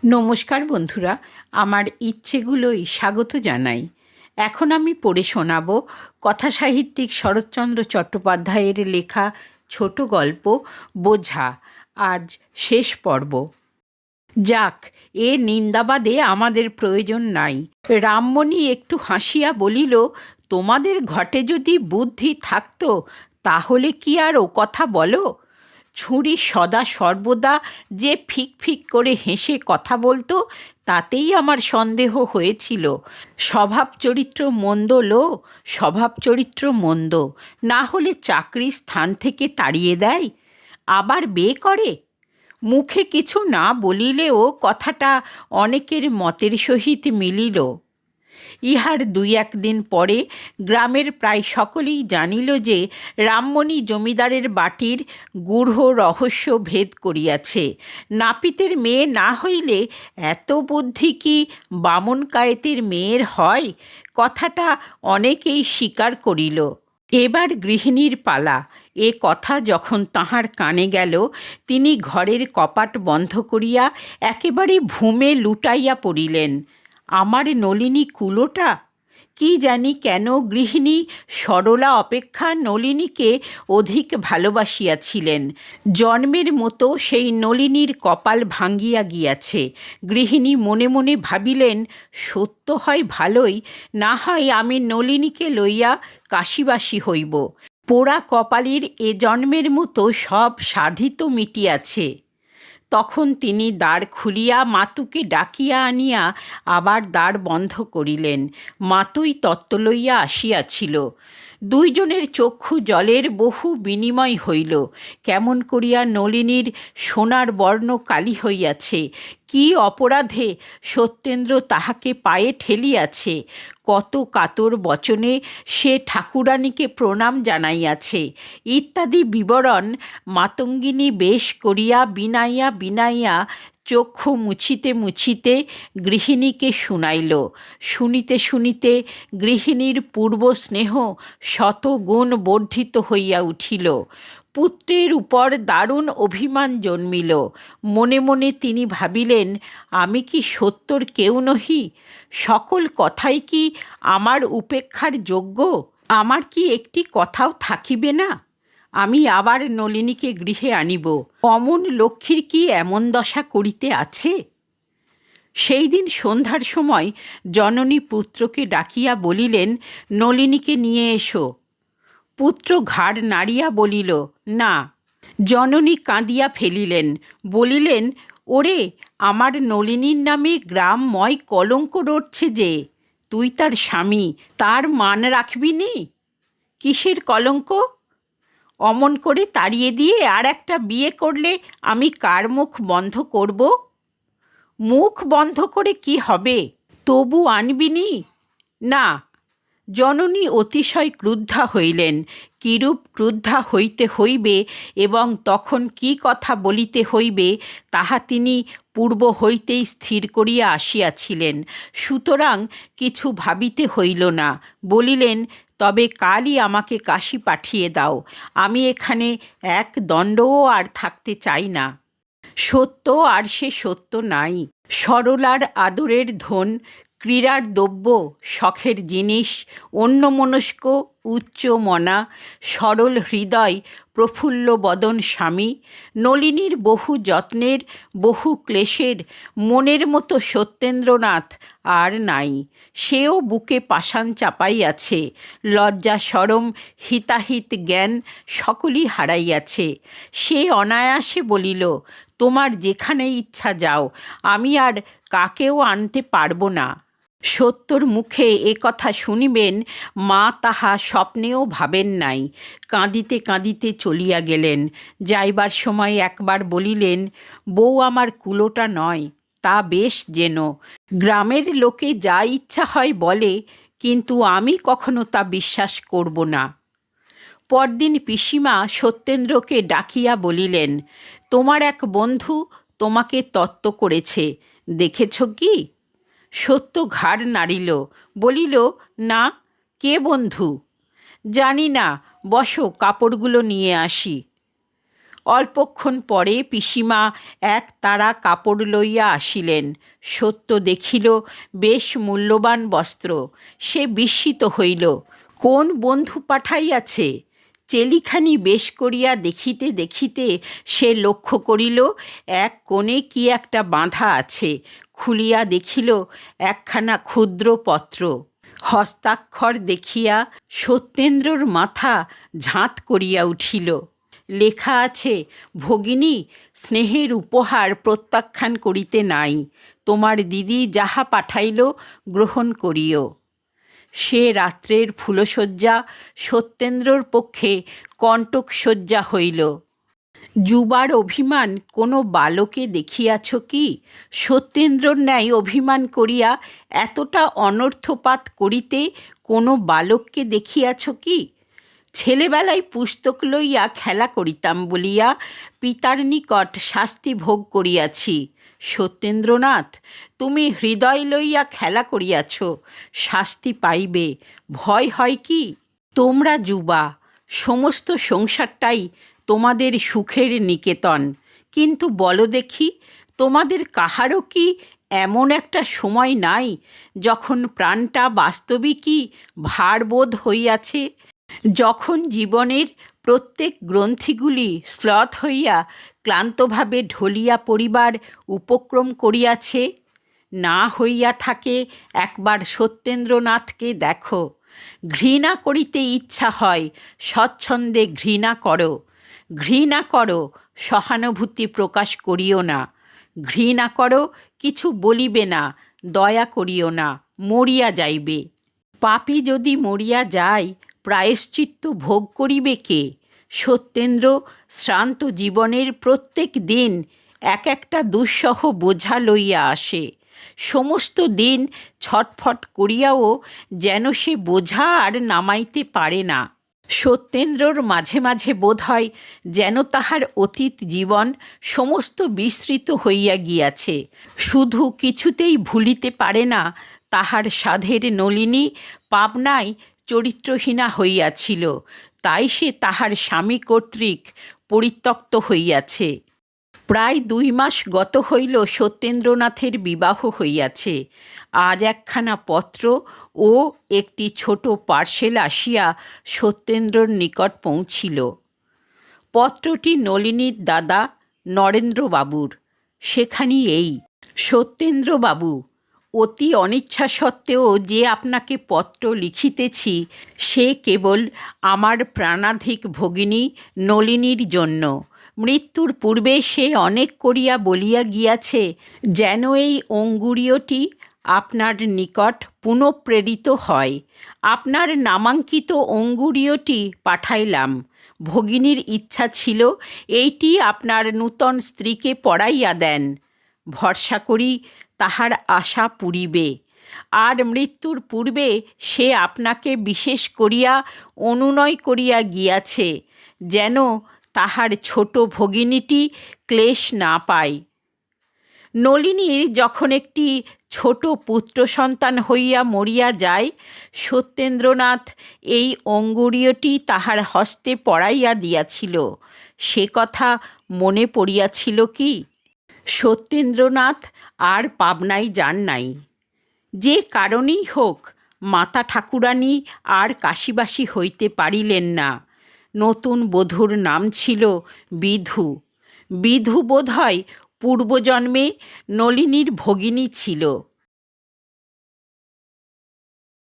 নমস্কার বন্ধুরা, আমার ইচ্ছেগুলোই স্বাগত জানাই। এখন আমি পড়ে শোনাব কথাসাহিত্যিক শরৎচন্দ্র চট্টোপাধ্যায়ের লেখা ছোট গল্প বোঝা। আজ শেষ পর্ব। যাক, এ নিন্দাবাদে আমাদের প্রয়োজন নাই। রামমণি একটু হাসিয়া বলিল, তোমাদের ঘটে যদি বুদ্ধি থাকত তাহলে কি আর ও কথা বলো? ছুরি সদা সর্বদা যে ফিক ফিক করে হেসে কথা বলতো তাতেই আমার সন্দেহ হয়েছিল। স্বভাব চরিত্র মন্দ লো, স্বভাব চরিত্র মন্দ, না হলে চাকরির স্থান থেকে তাড়িয়ে দেয়, আবার বিয়ে করে। মুখে কিছু না বলিলেও কথাটা অনেকের মতের সহিত মিলিল। ইহার দুই একদিন পরে গ্রামের প্রায় সকলেই জানিল যে রামমণি জমিদারের বাটির গূঢ় রহস্য ভেদ করিয়াছে। নাপিতের মেয়ে না হইলে এত বুদ্ধি কি বামন কায়েতের মেয়ের হয়? কথাটা অনেকেই স্বীকার করিল। এবার গৃহিণীর পালা। এ কথা যখন তাহার কানে গেল, তিনি ঘরের কপাট বন্ধ করিয়া একেবারে ভূমে লুটাইয়া পড়িলেন। আমার নলিনী কুলোটা! কি জানি কেন গৃহিণী সরলা অপেক্ষা নলিনীকে অধিক ভালোবাসিয়াছিলেন। জন্মের মতো সেই নলিনীর কপাল ভাঙ্গিয়া গিয়াছে। গৃহিণী মনে মনে ভাবিলেন, সত্য হয় ভালোই, না হয় আমি নলিনীকে লইয়া কাশিবাসী হইব। পোড়া কপালের এ জন্মের মতো সব সাধিত মিটিয়াছে। তখন তিনি দ্বার খুলিয়া মাতুকে ডাকিয়া আনিয়া আবার দ্বার বন্ধ করিলেন। মাতুই তত্ত্ব লইয়া আসিয়াছিল। দুইজনের চক্ষু জলের বহু বিনিময় হইল। কেমন করিয়া নলিনীর সোনার বর্ণ কালি হইয়াছে, কি অপরাধে সত্যেন্দ্র তাহাকে পায়ে ঠেলিয়াছে, কত কাতর বচনে সে ঠাকুরানীকে প্রণাম জানাইয়াছে, ইত্যাদি বিবরণ মাতঙ্গিনী বেশ করিয়া বিনাইয়া বিনাইয়া চক্ষু মুছিতে মুছিতে গৃহিণীকে শুনাইল। শুনিতে শুনিতে গৃহিণীর পূর্ব স্নেহ শতগুণ বর্ধিত হইয়া উঠিল। পুত্রের উপর দারুণ অভিমান জন্মিল। মনে মনে তিনি ভাবিলেন, আমি কি সত্যর কেউ নহি? সকল কথাই কি আমার উপেক্ষার যোগ্য? আমার কি একটি কথাও থাকিবে না? আমি আবার নলিনীকে গৃহে আনিব। অমন লক্ষ্মীর কি এমন দশা করিতে আছে? সেই দিন সন্ধ্যার সময় জননী পুত্রকে ডাকিয়া বলিলেন, নলিনীকে নিয়ে এসো। পুত্র ঘাড় নাড়িয়া বলিল, না। জননী কাঁদিয়া ফেলিলেন, বলিলেন, ওরে, আমার নলিনীর নামে গ্রামময় কলঙ্ক রটছে যে, তুই তার স্বামী, তার মান রাখবি নি? কিসের কলঙ্ক? অমন করে তাড়িয়ে দিয়ে আর একটা বিয়ে করলে আমি কার মুখ বন্ধ করব? মুখ বন্ধ করে কি হবে? তবু আনবি নি? না। জননী অতিশয় ক্রুদ্ধা হইলেন। কিরূপ ক্রুদ্ধা হইতে হইবে এবং তখন কি কথা বলিতে হইবে তাহা তিনি পূর্ব হইতেই স্থির করিয়া আসিয়াছিলেন। সুতরাং কিছু ভাবিতে হইল না। বলিলেন, তবে কালই আমাকে কাশী পাঠিয়ে দাও। আমি এখানে এক দণ্ডও আর থাকতে চাই না। সত্য আর সে সত্য নাই। সরলার আদরের ধন, ক্রীড়ার দ্রব্য, শখের জিনিস, অন্যমনস্ক উচ্চ মনা, সরল হৃদয়, প্রফুল্ল বদন স্বামী, নলিনীর বহু যত্নের, বহু ক্লেশের মনের মতো সত্যেন্দ্রনাথ আর নাই। সেও বুকে পাষাণ চাপাইয়াছে। লজ্জা সরম হিতাহিত জ্ঞান সকলই হারাইয়াছে। সে অনায়াসে বলিল, তোমার যেখানে ইচ্ছা যাও, আমি আর কাকেও আনতে পারব না। সত্যর মুখে এ কথা শুনিবেন মা তাহা স্বপ্নেও ভাবেন নাই। কাঁদিতে কাঁদিতে চলিয়া গেলেন। যাইবার সময় একবার বলিলেন, বউ আমার কুলোটা নয়, তা বেশ যেন। গ্রামের লোকে যা ইচ্ছা হয় বলে, কিন্তু আমি কখনো তা বিশ্বাস করব না। পরদিন পিসিমা সত্যেন্দ্রকে ডাকিয়া বলিলেন, তোমার এক বন্ধু তোমাকে তত্ত্ব করেছে, দেখেছ কি? সত্য ঘাড় নাড়িল, বলিল, না। কে বন্ধু? জানি না, বসো, কাপড়গুলো নিয়ে আসি। অল্পক্ষণ পরে পিসিমা এক তাড়া কাপড় লইয়া আসিলেন। সত্য দেখিল বেশ মূল্যবান বস্ত্র। সে বিস্মিত হইল। কোন বন্ধু পাঠাইয়াছে? চেলিখানি বেশ করিয়া দেখিতে দেখিতে সে লক্ষ্য করিল এক কোণে কি একটা বাঁধা আছে। খুলিয়া দেখিল একখানা ক্ষুদ্র পত্র। হস্তাক্ষর দেখিয়া সত্যেন্দ্রর মাথা ঝাঁত করিয়া উঠিল। লেখা আছে, ভগিনী, স্নেহের উপহার প্রত্যাখ্যান করিতে নাই। তোমার দিদি যাহা পাঠাইল গ্রহণ করিও। সে রাত্রের ফুলশয্যা সত্যেন্দ্রর পক্ষে কণ্টকশয্যা হইল। যুবার অভিমান কোনো বালকে দেখিয়াছ কি? সত্যেন্দ্রর ন্যায় অভিমান করিয়া এতটা অনর্থপাত করিতে কোনো বালককে দেখিয়াছ কি? ছেলেবেলায় পুস্তক লইয়া খেলা করিতাম বলিয়া পিতার নিকট শাস্তি ভোগ করিয়াছি। সত্যেন্দ্রনাথ, তুমি হৃদয় লইয়া খেলা করিয়াছ, শাস্তি পাইবে। ভয় হয় কি? তোমরা যুবা, সমস্ত সংসারটাই তোমাদের সুখের নিকেতন। কিন্তু বলো দেখি, তোমাদের কাহারও কি এমন একটা সময় নাই যখন প্রাণটা বাস্তবিকই ভারবোধ হইয়াছে, যখন জীবনের প্রত্যেক গ্রন্থিগুলি শ্লথ হইয়া ক্লান্তভাবে ঢলিয়া পড়িবার উপক্রম করিয়াছে? না হইয়া থাকে একবার সত্যেন্দ্রনাথকে দেখো। ঘৃণা করিতে ইচ্ছা হয়, স্বচ্ছন্দে ঘৃণা করো। ঘৃণা করো, সহানুভূতি প্রকাশ করিও না। ঘৃণা করো, কিছু বলিবে না, দয়া করিও না, মরিয়া যাইবে। পাপী যদি মরিয়া যায়, প্রায়শ্চিত্ত ভোগ করিবে কে? সত্যেন্দ্র শ্রান্ত জীবনের প্রত্যেক দিন এক একটা দুঃসহ বোঝা লইয়া আসে। সমস্ত দিন ছটফট করিয়াও যেন সে বোঝা আর নামাইতে পারে না। সত্যেন্দ্রর মাঝে মাঝে বোধ হয় যেন তাহার অতীত জীবন সমস্ত বিস্মৃত হইয়া গিয়াছে। শুধু কিছুতেই ভুলিতে পারে না তাহার সাধের নলিনী পাবনায় চরিত্রহীনা হইয়াছিল, তাই সে তাহার স্বামী কর্তৃক পরিত্যক্ত হইয়াছে। প্রায় 2 মাস গত হইল সত্যেন্দ্রনাথের বিবাহ হইয়াছে। আজ একখানা পত্র ও একটি ছোট পার্সেল আসিয়া সত্যেন্দ্রর নিকট পৌঁছিল। পত্রটি নলিনীর দাদা নরেন্দ্রবাবুর। সেখানি এই: সত্যেন্দ্রবাবু, অতি অনিচ্ছা সত্ত্বেও যে আপনাকে পত্র লিখিতেছি, সে কেবল আমার প্রাণাধিক ভগিনী নলিনীর জন্য। মৃত্যুর পূর্বে সে অনেক করিয়া বলিয়া গিয়াছে যেন এই অঙ্গুরীয়টি আপনার নিকট পুনঃপ্রেরিত হয়। আপনার নামাঙ্কিত অঙ্গুরীয়টি পাঠাইলাম। ভগিনীর ইচ্ছা ছিল এইটি আপনার নূতন স্ত্রীকে পড়াইয়া দেন। ভরসা করি তাহার আশা পুরিবে। আর মৃত্যুর পূর্বে সে আপনাকে বিশেষ করিয়া অনুনয় করিয়া গিয়াছে যেন তাহার ছোট ভগিনীটি ক্লেশ না পায়। নলিনীর যখন একটি ছোট পুত্র সন্তান হইয়া মরিয়া যায়, সত্যেন্দ্রনাথ এই অঙ্গুরীয়টি তাহার হস্তে পড়াইয়া দিয়াছিল। সে কথা মনে পড়িয়াছিল কি? সত্যেন্দ্রনাথ আর পাবনায় যান নাই। যে কারণেই হোক, মাতা ঠাকুরানী আর কাশীবাসী হইতে পারিলেন না। নতুন বধূর নাম ছিল বিধু। বিধু বোধ হয় পূর্বজন্মে নলিনীর ভগিনী ছিল।